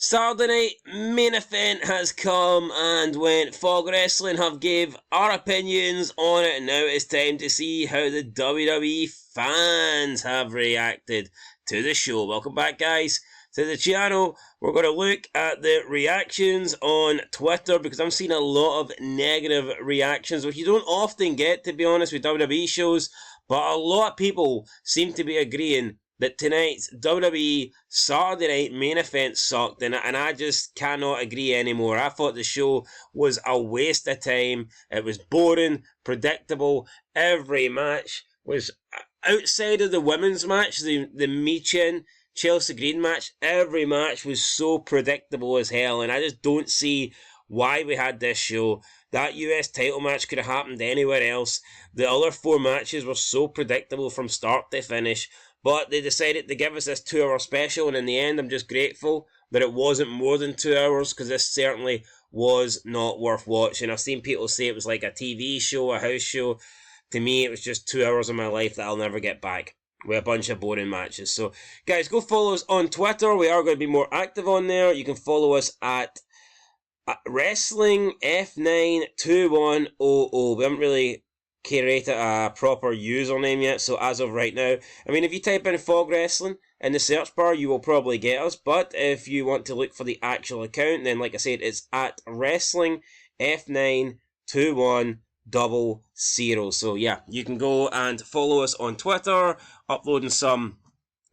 Saturday night main event has come and went. Fog Wrestling have gave our opinions on it, and now it's time to see how the WWE fans have reacted to the show. Welcome back, guys, to the channel. We're going to look at the reactions on Twitter because I'm seeing a lot of negative reactions, which you don't often get, to be honest, with WWE shows, but a lot of people seem to be agreeing that tonight's WWE Saturday night main event sucked, and I just cannot agree anymore. I thought the show was a waste of time. It was boring, predictable. Every match was, outside of the women's match, the Michin Chelsea Green match, every match was so predictable as hell, and I just don't see why we had this show. That US title match could have happened anywhere else. The other 4 matches were so predictable from start to finish. But they decided to give us this 2-hour special, and in the end, I'm just grateful that it wasn't more than 2 hours, because this certainly was not worth watching. I've seen people say it was like a TV show, a house show. To me, it was just 2 hours of my life that I'll never get back, with a bunch of boring matches. So, guys, go follow us on Twitter. We are going to be more active on there. You can follow us at Wrestling F92100. We haven't really created a proper username yet, so as of right now, I mean, if you type in Fog Wrestling in the search bar, you will probably get us, but if you want to look for the actual account, then like I said, it's at Wrestling F92100. So yeah, you can go and follow us on Twitter, uploading some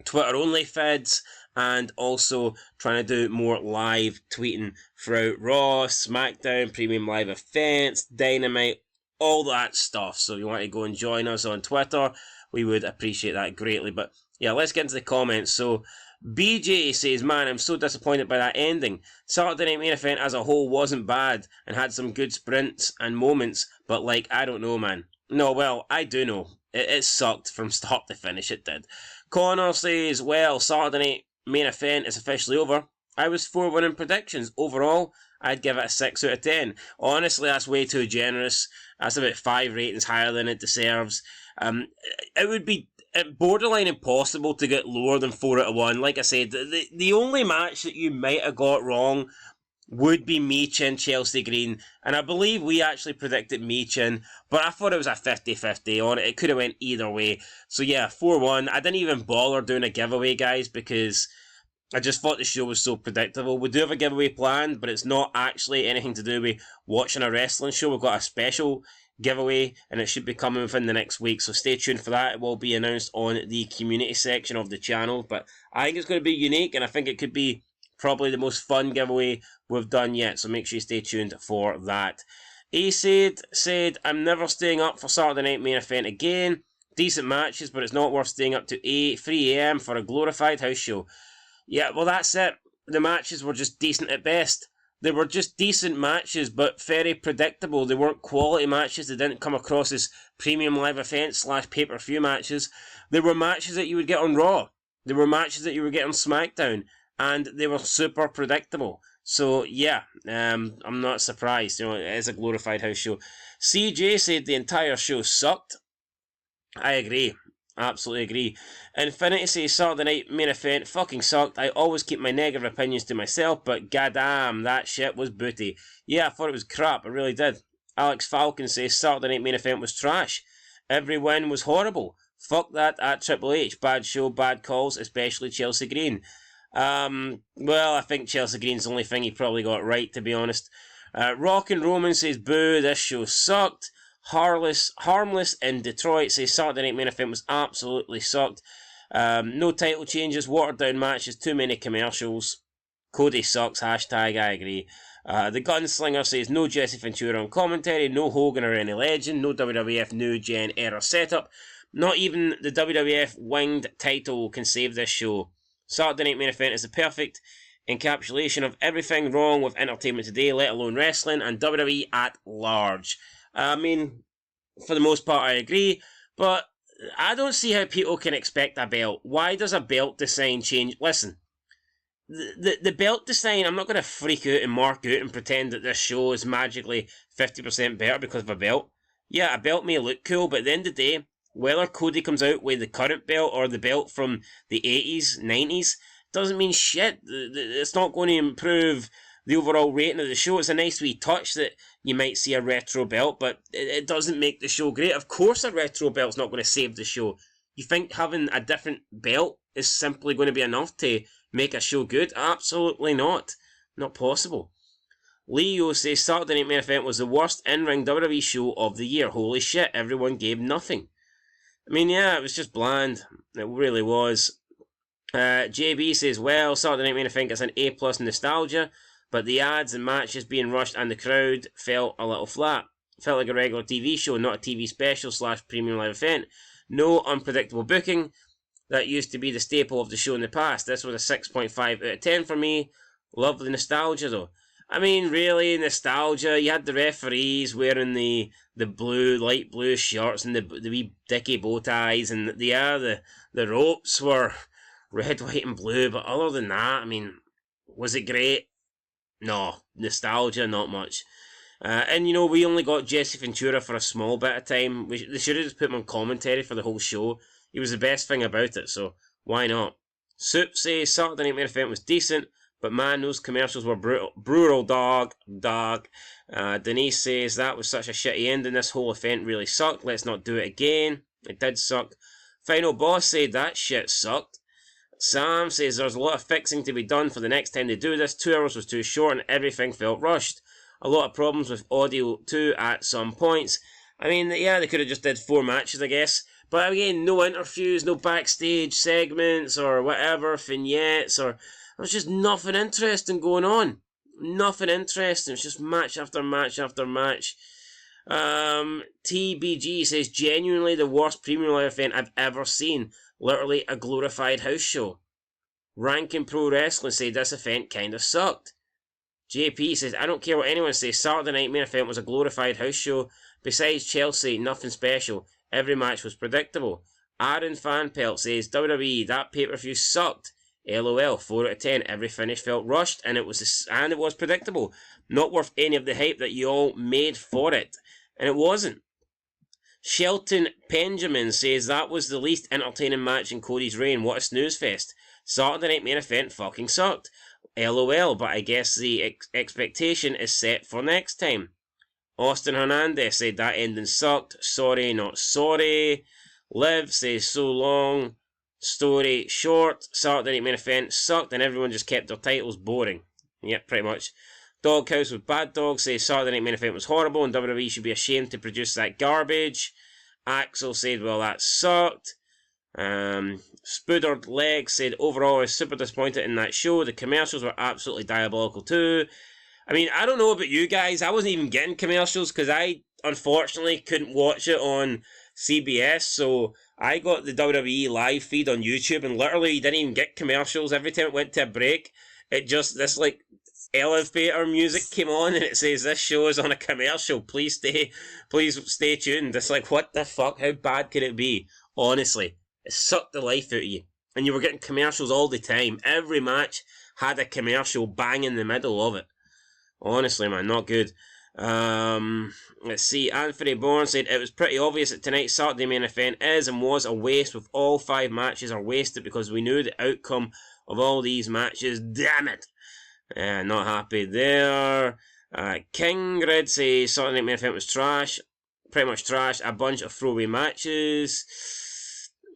Twitter-only feeds, and also trying to do more live tweeting throughout Raw, SmackDown, Premium Live Events, Dynamite, all that stuff. So if you want to go and join us on Twitter, we would appreciate that greatly. But yeah, let's get into the comments. So BJ says, man, I'm so disappointed by that ending. Saturday Night Main Event as a whole wasn't bad and had some good sprints and moments, but like, I don't know, man. No, well, I do know. It sucked from start to finish, it did. Connor says, well, Saturday Night Main Event is officially over. I was 4 winning predictions. Overall, I'd give it a 6 out of 10. Honestly, that's way too generous. That's about 5 ratings higher than it deserves. It would be borderline impossible to get lower than 4 out of 1. Like I said, the only match that you might have got wrong would be Michin Chelsea Green. And I believe we actually predicted Michin, but I thought it was a 50-50 on it. It could have went either way. So yeah, 4-1. I didn't even bother doing a giveaway, guys, because I just thought the show was so predictable. We do have a giveaway planned, but it's not actually anything to do with watching a wrestling show. We've got a special giveaway, and it should be coming within the next week, so stay tuned for that. It will be announced on the community section of the channel, but I think it's going to be unique, and I think it could be probably the most fun giveaway we've done yet, so make sure you stay tuned for that. said, I'm never staying up for Saturday Night Main Event again. Decent matches, but it's not worth staying up to 3 AM for a glorified house show. Yeah, well, that's it. The matches were just decent at best. They were just decent matches, but very predictable. They weren't quality matches. They didn't come across as premium live events / pay-per-view matches. They were matches that you would get on Raw. They were matches that you would get on SmackDown. And they were super predictable. So, yeah, I'm not surprised. You know, it is a glorified house show. CJ said the entire show sucked. I agree. Absolutely agree. Infinity says Saturday Night Main Event fucking sucked. I always keep my negative opinions to myself, but goddamn, that shit was booty. Yeah, I thought it was crap. I really did. Alex Falcon says Saturday Night Main Event was trash. Every win was horrible. Fuck that at Triple H. Bad show, bad calls, especially Chelsea Green. Well, I think Chelsea Green's the only thing he probably got right, to be honest. Rock and Roman says, boo, this show sucked. Harmless in Detroit says Saturday Night Main Event was absolutely sucked. No title changes, watered down matches, too many commercials. Cody sucks, hashtag I agree. The Gunslinger says no Jesse Ventura on commentary, no Hogan or any legend, no WWF New Gen era setup. Not even the WWF winged title can save this show. Saturday Night Main Event is the perfect encapsulation of everything wrong with entertainment today, let alone wrestling and WWE at large. I mean, for the most part I agree, but I don't see how people can expect a belt. Why does a belt design change? Listen, the belt design, I'm not going to freak out and mark out and pretend that this show is magically 50% better because of a belt. Yeah, a belt may look cool, but at the end of the day, whether Cody comes out with the current belt or the belt from the 80s, 90s, doesn't mean shit. It's not going to improve the overall rating of the show. It's a nice wee touch that you might see a retro belt, but it doesn't make the show great. Of course a retro belt's not going to save the show. You think having a different belt is simply going to be enough to make a show good? Absolutely not. Not possible. Leo says Saturday Night Main Event was the worst in-ring WWE show of the year. Holy shit, everyone gave nothing. I mean, yeah, it was just bland. It really was. JB says, well, Saturday Night Main Event gets an A+ nostalgia, but the ads and matches being rushed and the crowd felt a little flat. Felt like a regular TV show, not a TV special / premium live event. No unpredictable booking. That used to be the staple of the show in the past. This was a 6.5 out of 10 for me. Love the nostalgia though. I mean, really, nostalgia. You had the referees wearing the blue, light blue shirts and the wee dicky bow ties, and the ropes were red, white and blue, but other than that, I mean, was it great? No. Nostalgia, not much. And, you know, we only got Jesse Ventura for a small bit of time. They should have just put him on commentary for the whole show. He was the best thing about it, so why not? Soup says Saturday Night Main Event was decent, but man, those commercials were brutal, dog. Denise says that was such a shitty ending. This whole event really sucked. Let's not do it again. It did suck. Final Boss said that shit sucked. Sam says there's a lot of fixing to be done for the next time they do this. 2 hours was too short and everything felt rushed. A lot of problems with audio too at some points. I mean, yeah, they could have just did 4 matches, I guess. But again, no interviews, no backstage segments or whatever, vignettes, or there was just nothing interesting going on. Nothing interesting. It's just match after match after match. TBG says, genuinely the worst premium live event I've ever seen. Literally a glorified house show. Ranking Pro Wrestling said this event kinda sucked. JP says, I don't care what anyone says, Saturday Night Main Event was a glorified house show. Besides Chelsea, nothing special. Every match was predictable. Aaron Fanpelt says, WWE, that pay-per-view sucked. LOL, 4 out of 10. Every finish felt rushed, and it was predictable. Not worth any of the hype that you all made for it. And it wasn't. Shelton Benjamin says that was the least entertaining match in Cody's reign. What a snooze fest. Saturday Night Main Event fucking sucked. LOL, but I guess the expectation is set for next time. Austin Hernandez said that ending sucked. Sorry, not sorry. Liv says so long. Story short. Saturday Night Main Event sucked and everyone just kept their titles boring. Yep, pretty much. Doghouse with Bad Dog says Saturday Night Main Event was horrible and WWE should be ashamed to produce that garbage. Axel said, well, that sucked. Spoodered Leg said, overall I was super disappointed in that show. The commercials were absolutely diabolical too. I mean, I don't know about you guys. I wasn't even getting commercials because I, unfortunately, couldn't watch it on CBS. So I got the WWE live feed on YouTube and literally you didn't even get commercials. Every time it went to a break, it just, this like elevator music came on and it says, this show is on a commercial. Please stay tuned. It's like, what the fuck? How bad could it be? Honestly, it sucked the life out of you. And you were getting commercials all the time. Every match had a commercial bang in the middle of it. Honestly, man, not good. Let's see. Anthony Bourne said it was pretty obvious that tonight's Saturday Main Event is and was a waste, with all 5 matches are wasted because we knew the outcome of all these matches. Damn it! Not happy there. King Red says Saturday Night Main Event was trash. Pretty much trash. A bunch of throwaway matches.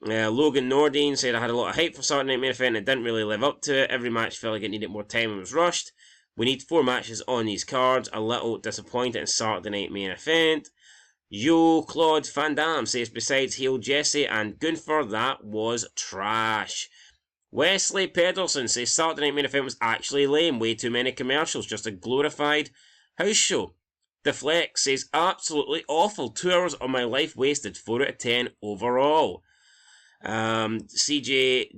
Logan Nordine said I had a lot of hype for Saturday Night Main Event and it didn't really live up to it. Every match felt like it needed more time and was rushed. We need 4 matches on these cards. A little disappointed in Saturday Night Main Event. Yo Claude Van Damme says besides heel Jesse and Gunther, that was trash. Wesley Pedersen says Saturday Night Main Event was actually lame. Way too many commercials. Just a glorified house show. Deflect says absolutely awful. 2 hours of my life wasted. 4 out of 10 overall. GC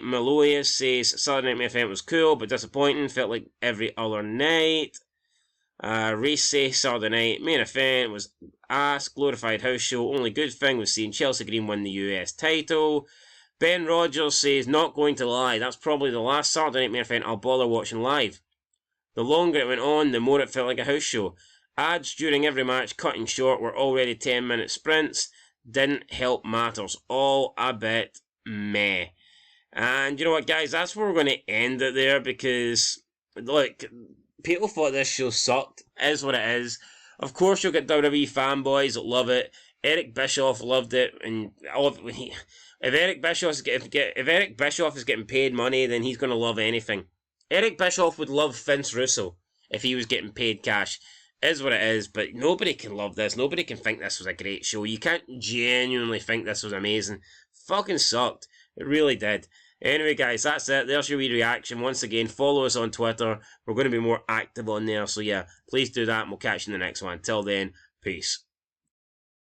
Maloya says Saturday Night Main Event was cool but disappointing, felt like every other night. Race says Saturday Night Main Event was ass, glorified house show, only good thing was seeing Chelsea Green win the US title. Ben Rogers says, not going to lie, that's probably the last Saturday Night Main Event I'll bother watching live. The longer it went on, the more it felt like a house show. Ads during every match, cutting short, were already 10-minute sprints. Didn't help matters. All a bit meh. And you know what, guys? That's where we're going to end it there because, look, people thought this show sucked. It is what it is. Of course, you'll get WWE fanboys that love it. Eric Bischoff loved it, and if Eric Bischoff if Eric Bischoff is getting paid money, then he's going to love anything. Eric Bischoff would love Vince Russo if he was getting paid cash. Is what it is, but nobody can love this. Nobody can think this was a great show. You can't genuinely think this was amazing. Fucking sucked. It really did. Anyway, guys, that's it. There's your wee reaction. Once again, follow us on Twitter. We're going to be more active on there. So, yeah, please do that, and we'll catch you in the next one. Till then, peace.